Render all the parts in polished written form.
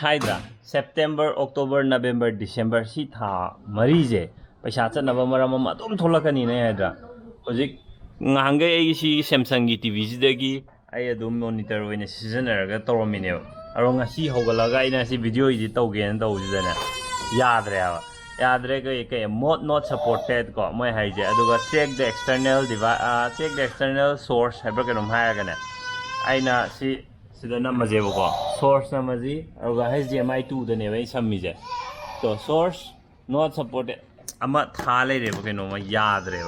हाइद्रा September October नवंबर December सी था मरीजे पैसा चनब मरम अदुम थोलकनी ने हाइद्रा होजिक ngange ai si Samsung gi TV sidagi ai adum monitor oine sijanaraga tawromine aro ngasi hogalaga aina si video edit tawge na tawjidana yadre ga mod not supported ko moi haije aduga check the external source haiba kanum haiga na aina si sidana majebo ko source na maji aruga HDMI 2 dane wai sammije to source not supported ama thale rebo keno ma yadre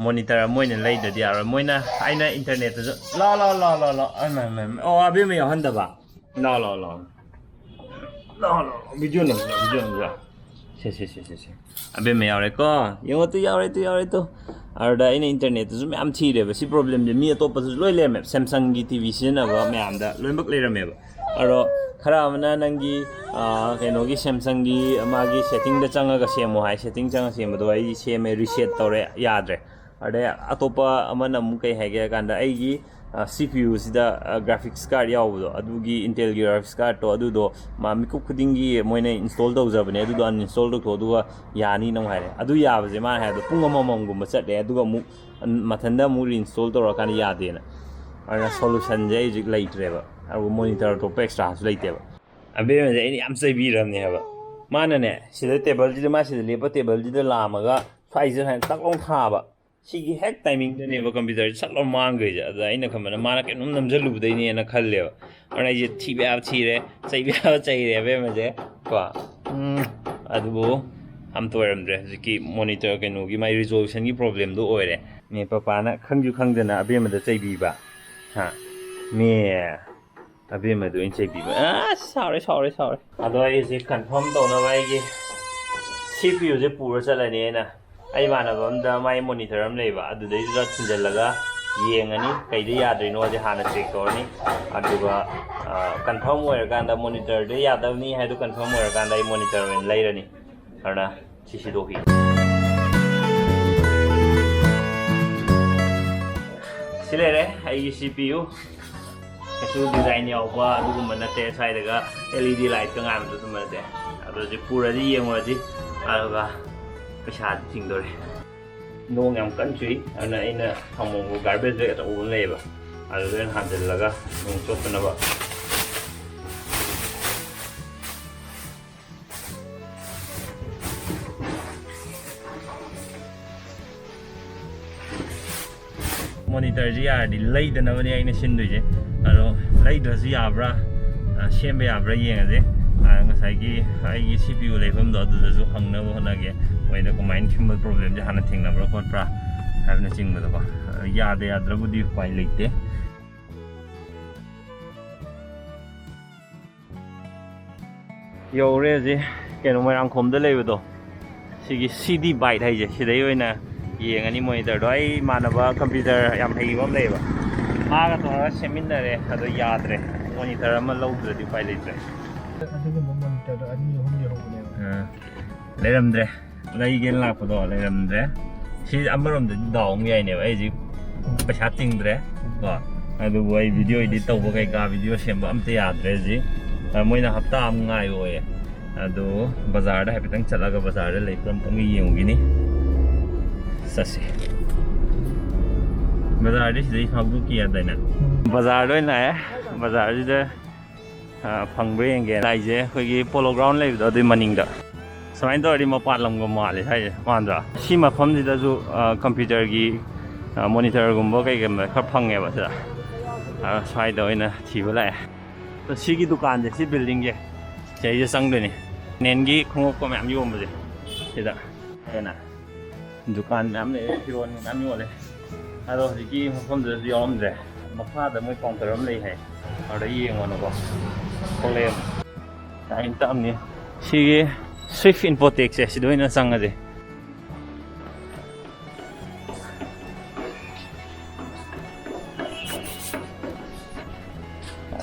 monitor moina leida dia moina aina internet la oh abi me handa ba la video na se abi me yare ko yo tu yare to arda aina internet zu me am thi re ba si problem je mi atop su loi le me Samsung gi TV sina ba me am da loi bak le rame ba aro khara amana nangi keno gi Samsung gi amagi setting da changa ga semo hai setting changa semo do ai seme reset tore yadre अरे अतोपा अमन अमुकै हैगे कांदा आइगी CPU सिदा graphics card यावदो अदुगी Intel गी graphics card तो अदुदो मा Miku खुदिंगी मोइने install तौजबने अदुदो uninstall तौ दुगा यानी नं हारे अदु याबजे मा हादो पुंग अममम गुम चटले अदुगा मु मथंदा मु इंस्टॉल तौरा कान यादेना अरे सॉल्यूशन जे इजिक लाइट्रेबा अरु मॉनिटर तो एक्स्ट्रा सु लाइतेबा अबे मे एनी याम सैबिरमने हबा मानने सिदा टेबल जिदा मा सिदा लेपा टेबल जिदा लामगा फाइजे हान तकलों थाबा सिगी हेक टाइमिंग दनेबा कंप्यूटर चलो मांग गई जा अदा इन खमना माना के नम जलुबदैनी न खल्लेबा अरे ये थीबे थीरे चैबे चैरे बे मजे को अदुबो हम तोरमद्रे जिकी मॉनिटर केनोगी माय रिजोल्यूशन की प्रॉब्लम दो ओरे मे पापाना खंगजु खंगदना अबे मदे चैबीबा हा मे अबे मदो इन चैबीबा सॉरी अदो आई जे कंफर्म तौना बाइगे CPU जे पूरा चलने ना आई मानबमदा माय मॉनिटर हम लेबा अदुदैदा छिंजलगा येंगनी कैदे याद्रिनो जे हाना चेक तोरनी अदुगा कंफर्म ओइरगांदा मॉनिटर दे यादवनी हाइदु कंफर्म ओइरगांदा आई मॉनिटर वेन लैरनी अरना सिसिदोही सिलेरे आई CPU केसु डिजाइन यावबा अदुगुम नते साइदगा LED लाइट का गाम दु मते अदु जे पूरा जी येंगोजी अदुगा पैसा चिंगदोरे नोंग याम कन्चुई अना इना हमोंगो गार्बेज बैग तो उन लेबा अदुन हांजलगा नोंग चोतनबा मॉनिटर जी यारदी लैदनबनी आइना सिनदुजे अरो लैद्रसु याब्रा सेमबे याब्रा येंगजे ngasai ai CPU leifam do adu hangna honage moida combine thimble problem je hana thingna bra khotpra havna chingba ba yade yadrabudi pai leite yore je keno mai angkhom da leibo sigi CD byte hai je sidai oina yengani monitor do ai manaba computer yam heibam leiba maga to seminare ado yadre monitor ama lowdradi pai leite लेरमद्रे लेगेन लापदो लेरमद्रे सी अमरोम दाउम याइने आइजि पैसा तिंगद्रे को अदु वइ video edit तौबो कैका video सेमबो अमते याद्रे जि Moina हप्ता अम गाय ओए अदु बाजार दा हैपितंग चलागा बाजार दा लेप्रम तंग येंगिनी ससे बाजार दि सिदि फागु किया दैना बाजार दोइ ना बाजार जि दा फंगब्रे येंगे लाइजे खोगी पोलो ग्राउंड लेबदो दि मनिंगदा समाइन तौरदी मपान लमगो माले हाय मानद्रा सी मफम जिदाजु कंप्यूटर की मॉनिटर गुम्बो कैगम खर फंगेबा सिदा साइदा ओइना थिबो लाए तो सिगी दुकान जे सी बिल्डिंग जे सेजे संगदनी नेनगी खुंगोक को मैम योमबजे सिदा एना दुकान नाम ने फिरोन नाम योले अदो हजिकी मफम जे योमद्रे मफादा मोय काउंटर हम ले है और येंगोनको प्रॉब्लम टाइम तमनी सिगी Swift Infotech se sido ina sangade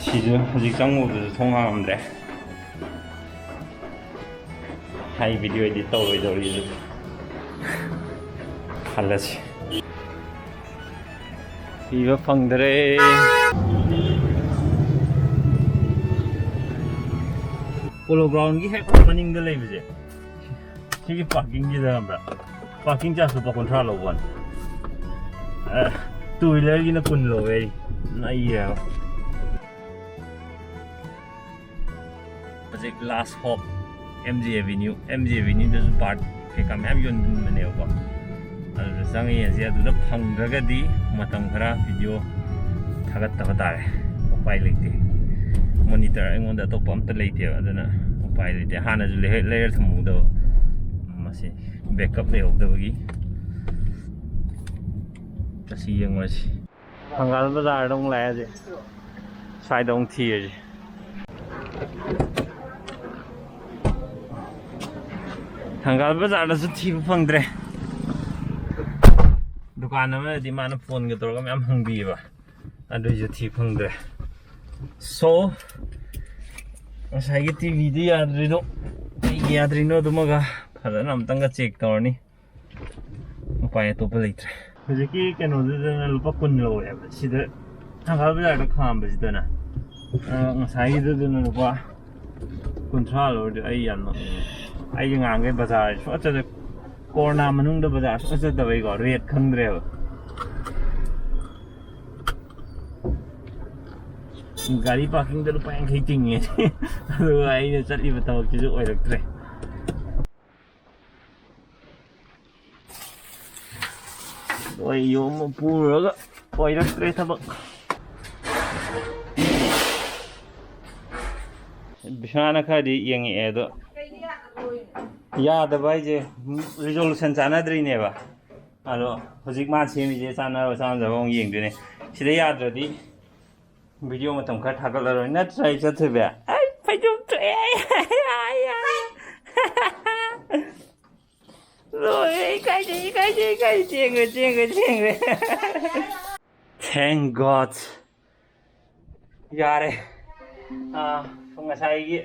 sido hajik sangu du thongamdre hai video edit tawoi dori halasi iba Fangdre Polo Ground ki hek maningda leibse sigi parking gi da ambra parking charge lupa kontra lo bon two wheeler gi na kun lo we na iya project last hop MG Avenue da su part ke kam yam yon mane ko adu sang ye sia du da phangdraga di matam khara video thagat ta tare upai leite monitor aingonda to pam ta leite adana upai leite hana ju layer thamu do masi backup le ok da gi kasi yang masi Thunggae Bazaar dong la je sai dong thi je Thunggae Bazaar da su thi Fangdre dukan ma di mana phone ga tor ga myam hangbi ba adu ju thi Fangdre so sai gi TV di Yadre no dumaga phadana amtanga check torni upai to palitre hojiki keno de lupa kun lo ya sida Thunggae Bazaar da kham ba sidana sai gi de no lupa control de ai yan no ai ngang cái bazaar so cha corona manung da bazaar so cha da bai go rate khangdre gari parking da lupa yang khai ting nge adu ai ne chali ba taw chu oi rak tre oi yo mo pu ra oi rak tre thabak bishana khadi yang e do Yadre bai je resolution chanadri ne ba alo hojik ma chemi je chanaro chanjabong yeng de ne sida Yadre di video matam kha thagal ro na try cha thbe ai phai jum tre ai rồi cái gì chuyện thank god Yadre ngasai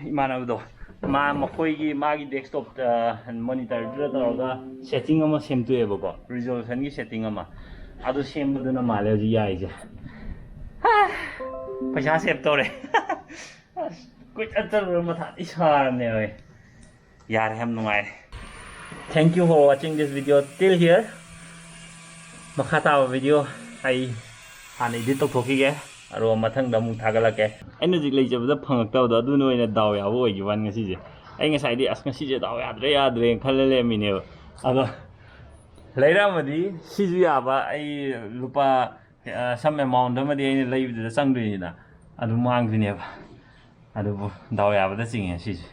imanabdo makhoi magi desktop monitor da setting ama semtu ebo ko resolution gi setting ama adu sembuduna male ji yai je paisa save tore kuit atar matha isar ne oi yar ham nungai thank you for watching this video till here makhata video ai han edit tok thoki ge aro mathang da mu thagala ke aina jik lei jabda phangak taw da du noi na daw ya oi gi wan ngasi je ai ngasai di as ngasi je daw Yadre khalale mine ado leira madi siju ya ba ai lupa some amount da madi ai lei da sang dui na adu mang dui ne ba adu daw ya ba da sing ya siju